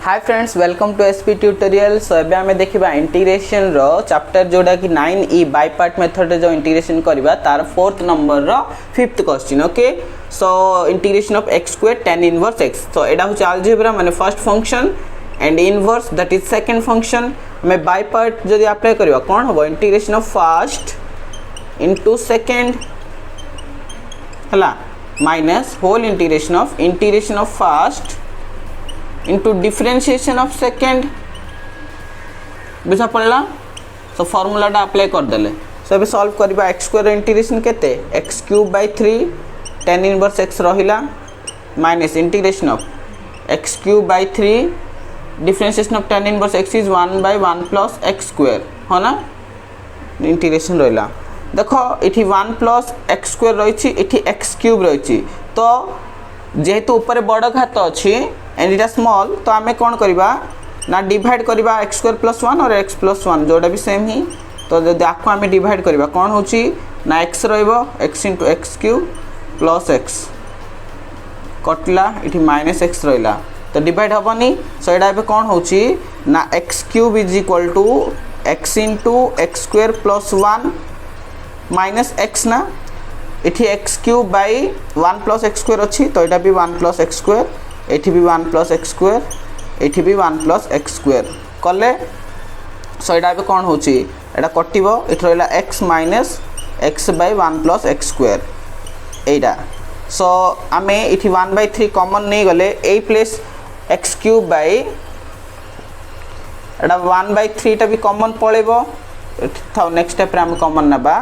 Hi friends welcome to SP tutorial. So एबे हमें देखिबा इंटीग्रेशन रो चैप्टर जोडा कि 9e बाय पार्ट मेथड जो इंटीग्रेशन करबा तार 4th नंबर रो 5th question. Okay so integration of x square tan inverse x। तो एडा हो अलजेब्रा माने first function and inverse that is second function. हमें बाय पार्ट जदी अप्लाई करबा कोन होबो integration of first into second हला minus whole integration of first into differentiation of second बुझा पड़ला। सो फार्मूला टा अप्लाई कर देले। सो अबे सॉल्व करबा x स्क्वायर इंटीग्रेशन केते x cube by 3 tan inverse x रहिला minus integration of x cube by 3 differentiation of tan inverse x is 1 बाय 1 प्लस x स्क्वायर हो ना इंटीग्रेशन रहिला। देखो इठी 1 प्लस x स्क्वायर रहिछि इठी x क्यूब रहिछि तो जेहेतु ऊपर बड़ घात अच्छी एंड इटा स्मॉल तो आमे कौन करबा ना डिवाइड करबा x स्क्वायर प्लस 1 और x प्लस 1 जोटा भी सेम ही। तो जब आपको आमे डिवाइड करबा कौन होची ना x रहइबो x into x cube plus x कटला इठी माइनस x रहिला तो डिवाइड हबनी। सो एडा बे कौन होची ना x cube is equal to x into x square plus 1 minus x ना इठी x cube by 1 plus x square अच्छी तो एटा भी 1 प्लस x स्क्वायर एठी भी 1 प्लस x स्क्वायर एठी भी 1 प्लस x स्क्वायर कले। सो एटा भी कौन होची एटा कटिबो इठ रहला x minus x by 1 plus x square एटा। सो आमे इठी 1 बाय 3 कॉमन नहीं गले a place x cube bye Etah 1 by 3 टा भी कॉमन पळेबो थाउ नेक्स्ट स्टेप रे हम कॉमन नबा।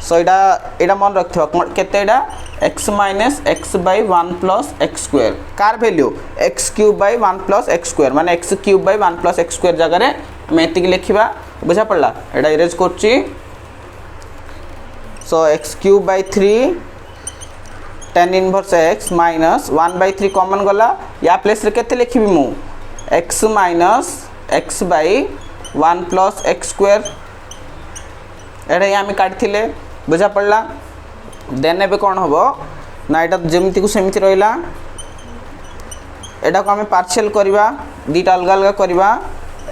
सो एटा मन रखियो केते एटा x minus x by 1 plus x square कार value x cube by 1 plus x square माने x cube by 1 plus x square जगह रे मैं एतिक लिखिबा बुझा पड़ला एटा इरेज करची। So x cube by 3 tan inverse x minus 1 by 3 common गला या प्लेस रे केते लिखिबी मु x minus x by 1 plus x square एटा या हम काटथिले बुझा पड़ला। देन एबे कौन होबो ना एटा जेमिति को सेमिति रहिला एटा को हमें पार्शियल करबा दीटा अलग अलग करबा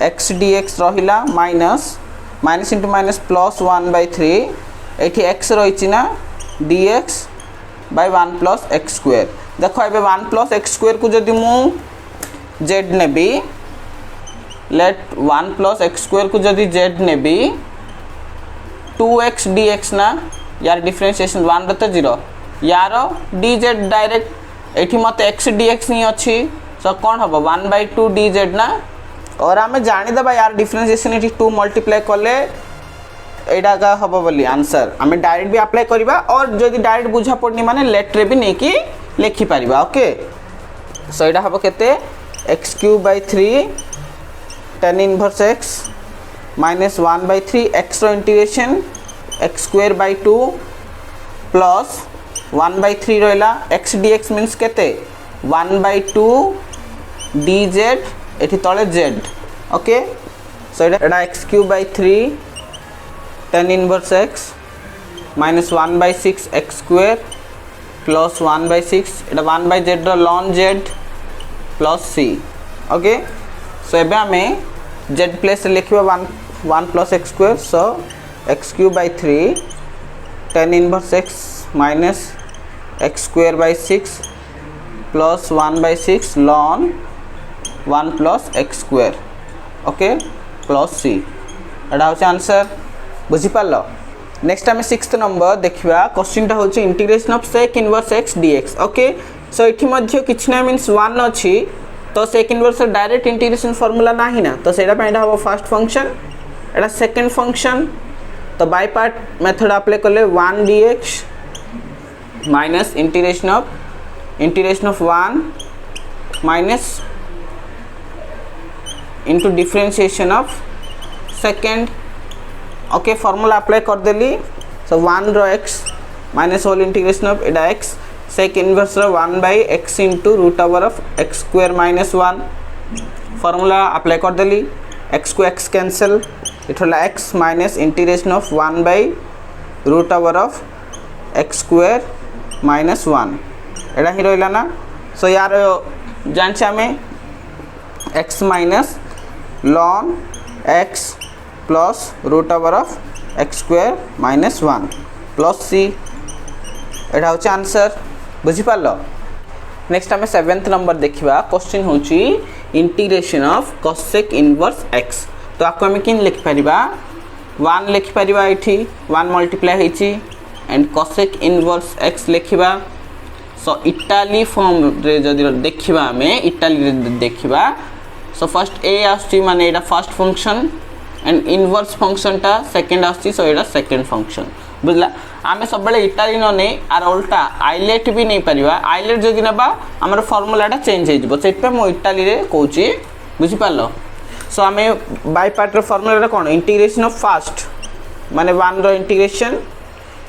x dx रहिला minus into minus plus 1 by 3 एठी x रहिछि ना dx by 1 plus x square. देखो एबे 1 प्लस x स्क्वायर को जदी मु z नेबी लेट 1 प्लस x स्क्वायर को जदी z नेबी 2x dx ना यार डिफरेंशिएशन 1 रत 0 यार dz डायरेक्ट एठी मते x dx नहीं अछि सो कोन हबो 1 बाय 2 dz ना और हमें जानि दबा यार डिफरेंशिएशन एठी 2 मल्टीप्लाई करले एडा का हबो बोली आंसर हमें डायरेक्ट भी अप्लाई करबा और जदी डायरेक्ट बुझा पड़नी माने लेट रे भी नै कि लिखि परिबा। ओके सो एडा हबो केते x cube by 3 tan inverse x minus 1 by 3 x रो integration x square by 2 plus 1 by 3 रहला x dx मींस केते 1 बाय 2 dz एठी तळे z। ओके सो एटा x cube by 3 tan inverse x minus 1 by 6 x square plus 1 by 6 एटा 1 by z रो ln z plus c। Okay so एबे हमें z place लिखिबा 1 plus x square so x cube by 3 tan inverse x minus x square by 6 plus 1 by 6 ln 1 plus x square. Okay plus c एटा होचे answer बुझी पालो। Next हमें 6th number देखिबा question टा होचे integration of sec inverse x dx। Okay so इठी मध्ये किछ ना मींस 1 अछि तो sec inverse direct integration formula नाही ना तो सेटा पइडा हो फर्स्ट फंक्शन एटा सेकंड फंक्शन तो बाय पार्ट मेथड अप्लाई करले 1 dx minus integration of 1 minus into differentiation of second. Okay formula apply कर देली सो 1 रो x minus whole integration of एडा x sec inverse row 1 by x into root over of x square minus 1 formula apply कर देली x को x cancel इठला x minus integration of 1 by root over of x square minus 1 एडा ही रहला ना। सो यार जानछे हमें x minus ln x plus root over of x square minus 1 plus c एटा होची आंसर बुझी पालो। नेक्स्ट आम 7th नंबर देखा क्वेश्चन हूँ integration of cosec inverse x। तो आपको आम कि लिखिपर 1 लिखिपर ये 1 मल्टीप्लाई होती एंड cosec इनवर्स x लिखा। सो इटाली फॉर्म रे जदि देखा आम इटाली देखा सो फर्स्ट ए आसुची माने एटा first function and inverse function टा सेकंड आसुची सो एटा सेकंड फंक्शन बुझला। आम सब इटाली न नहीं आर उल्टा आइलेट भी नहीं पारिबा आइलेट जदि नबा हमर फार्मूलाटा चेंज हो जिवो सेट पे मो इटाली रे कहूची बुझी पालो। सो आम बाय पार्ट रो फार्मूलाटा कोन इंटीग्रेशन ऑफ फर्स्ट माने 1 रो इंटीग्रेशन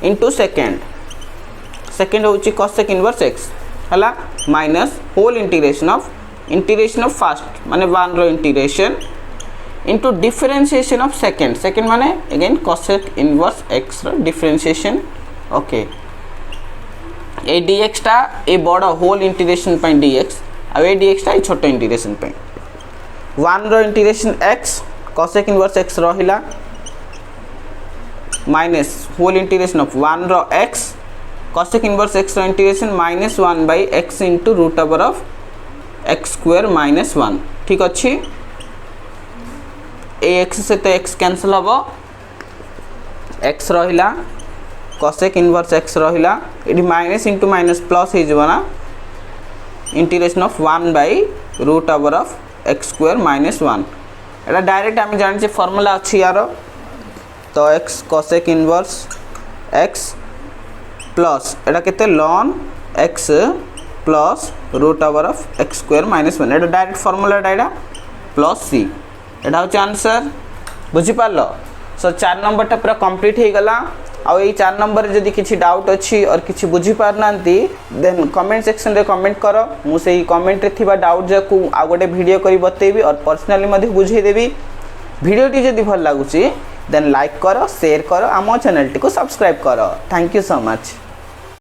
इनटू सेकंड होची cosec इनवर्स x हला minus whole integration of first माने 1 रो integration into differentiation of second माने अगेन cosec इनवर्स x रो डिफरेंशिएशन ओके ए dx टा ए बड़ होल इंटीग्रेशन पई dx आ ए dx टा ए छोट इंटीग्रेशन पई 1 रो integration x cosec inverse x रहिला माइनस होल इंटीग्रेशन ऑफ 1 रो x cosec इनवर्स x रो integration minus 1 by x into root over of x square minus 1 ठीक अच्छी ax से तो x कैंसल हम x रहिला cosec इनवर्स x रहिला इडी माइनस इंटू माइनस प्लस हो जबना integration of 1 by root over of x square minus 1 एटा डायरेक्ट आम जान फॉर्मूला अच्छी यार तो x cosec inverse x plus एटा केते ln x plus root over of x square minus 1 एटा डायरेक्ट फॉर्मूला एटा प्लस c एटा होची आंसर बुझी पालो। सो 4 नंबर टा पूरा कंप्लीट हो गला आ ये 4 नंबर जदी किछि डाउट अछि और किछि बुझी पार नांती देन कमेंट सेक्शन रे कमेंट करो मु सेही कमेंट रे थिबा डाउट जाकू आ गोटे वीडियो करी बतेबी और पर्सनली मध्ये बुझे देबी। वीडियो टी जदी भल लागुची देन लाइक करो शेयर करो आमो चैनल टी को सब्सक्राइब करो। Thank you so much.